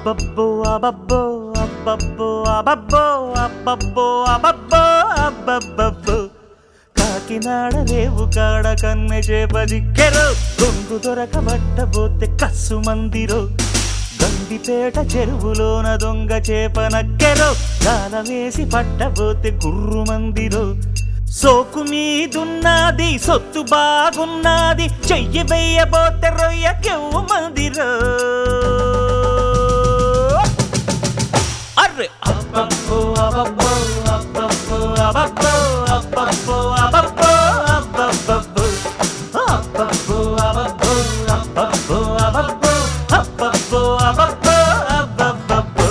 అబ్బబ్బో అబ్బబ్బో అబ్బబ్బో అబ్బబ్బో అబ్బబ్బో అబ్బబ్బో అబ్బబ్బో కాకినాడ రేవు కాడ కన్నె చేప దిక్కెరో దొంగు దొరకబట్టబోతే కస్సు మందిరో గండిపేట చెరువులోన దొంగ చేప నక్కెరో గాల వేసి పట్టబోతే గుర్రు మందిరో సోకు మీదున్నది సొత్తు బాగున్నది చెయ్యి వెయ్యబోతే రొయ్య కెవ్వు మందిరో అర్రే అబ్బబ్బో అబ్బబ్బో అబ్బబ్బో అబ్బబ్బో అబ్బబ్బో అబ్బబ్బో అబ్బబ్బో అబ్బబ్బో అబ్బబ్బో అబ్బబ్బో అబ్బబ్బో అబ్బబ్బో అబ్బబ్బో అబ్బబ్బో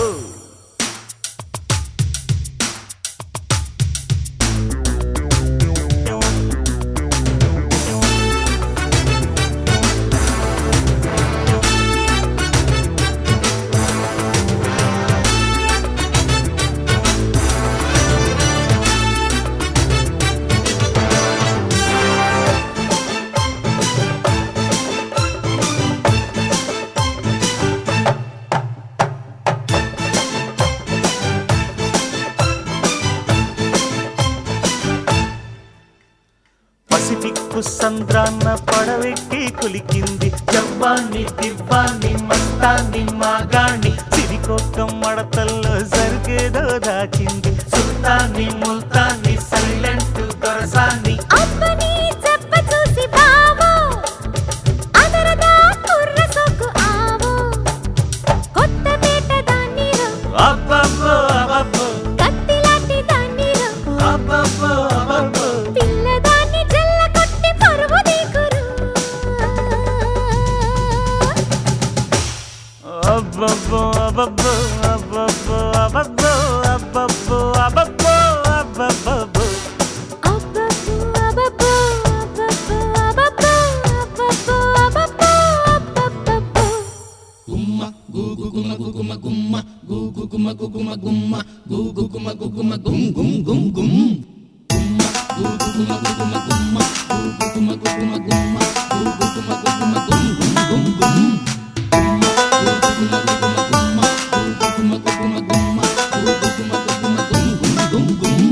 పసిఫిక్కు సంద్రాన్న పడవెక్కి కులికింది జవ్వాన్ని దివ్వాన్ని మస్తాన్ని మాగాణ్ణి సిరికొక్కం మడతల్లో సరికేదో దాచింది సుల్తాన్ని ముల్తాన్ని సైలెంట్ దొరసాన్ని అబ్బబ్బో అబ్బబ్బో అబ్బబ్బో అబ్బబ్బో అబ్బబ్బో అబ్బబ్బో అబ్బబ్బో అబ్బబ్బో అబ్బబ్బో అబ్బబ్బో అబ్బబ్బో గుమ్మ గుగు గుమ గుమ గుమ్మ గుగు గుమ గుమ గుమ్మ గుగు గుమ గుమ గుమ్ గుమ్ గుమ్ గుమ్ గుమ్మ గుగు గుమ గుమ గుమ్మ గుగు గుమ గుమ గుమ్మ గుగు గుమ గుమ గుమ్ గుమ్ గుమ్ గుమ్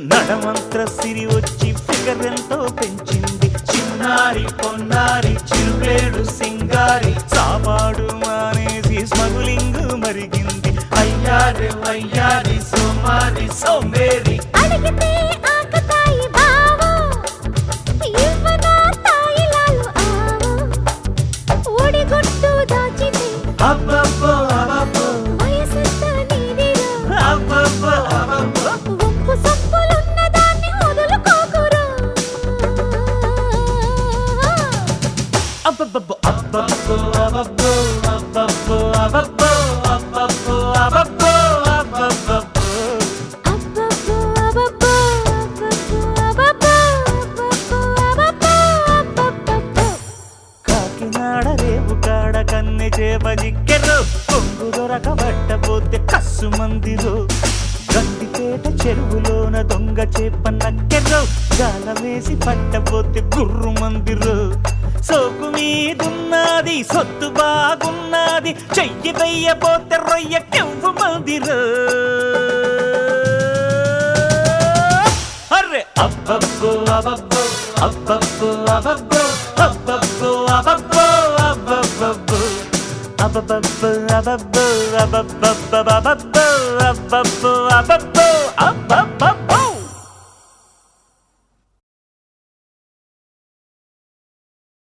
నడమంత్ర సిరి వచ్చి ఫిగర్ ఎంతో పెంచింది చిన్నారి పొన్నారి చిరువేడు సింగారి సాపాడు మానేసి స్మగులింగ్ మరిగింది అయ్యారి వయ్యారి సోమారి సోమేరి అడిగితే ఆకతాయి బావో ఇవ్వనా తాయిలాలు ఆవో ఒడిగొట్టు దాచితే అబ్బబ్బో అబ్బబ్బో వయసంత నీదిరో అబ్బబ్బో అబ్బబ్బో వంపు సొప్పులున్న దాన్ని వదులుకోకురా అబ్బబ్బో అబ్బబ్బో అబ్బబ్బో అబ్బబ్బో అబ్బబ్బో అబ్బబ్బో అబ్బబ్బో అబ్బబ్బో అబ్బబ్బో అబ్బబ్బో అబ్బబ్బో అబ్బబ్బో అబ్బబ్బో కాకినాడ రేవు కాడ కన్నె చేప దిక్కెరో కొంగు దొరకబట్టబోతే కస్సు మందిరో గండిపేట చెరువులోన దొంగ చేప నక్కెరో గాల వేసి పట్టబోతే గుర్రు మందిరో సోకు మీదున్నది సొత్తు బాగున్నది చెయ్యి వెయ్యబోతే రొయ్య కెవ్వు మందిరో అర్రే అబ్బబ్బో అబ్బబ్బో అబ్బబ్బో అబ్బబ్బో అబ్బబ్బో అబ్బబ్బో అబ్బబ్బో అబ్బబ్బో అబ్బబ్బో అబ్బబ్బో అబ్బబ్బో అబ్బబ్బో అబ్బబ్బో అబ్బబ్బో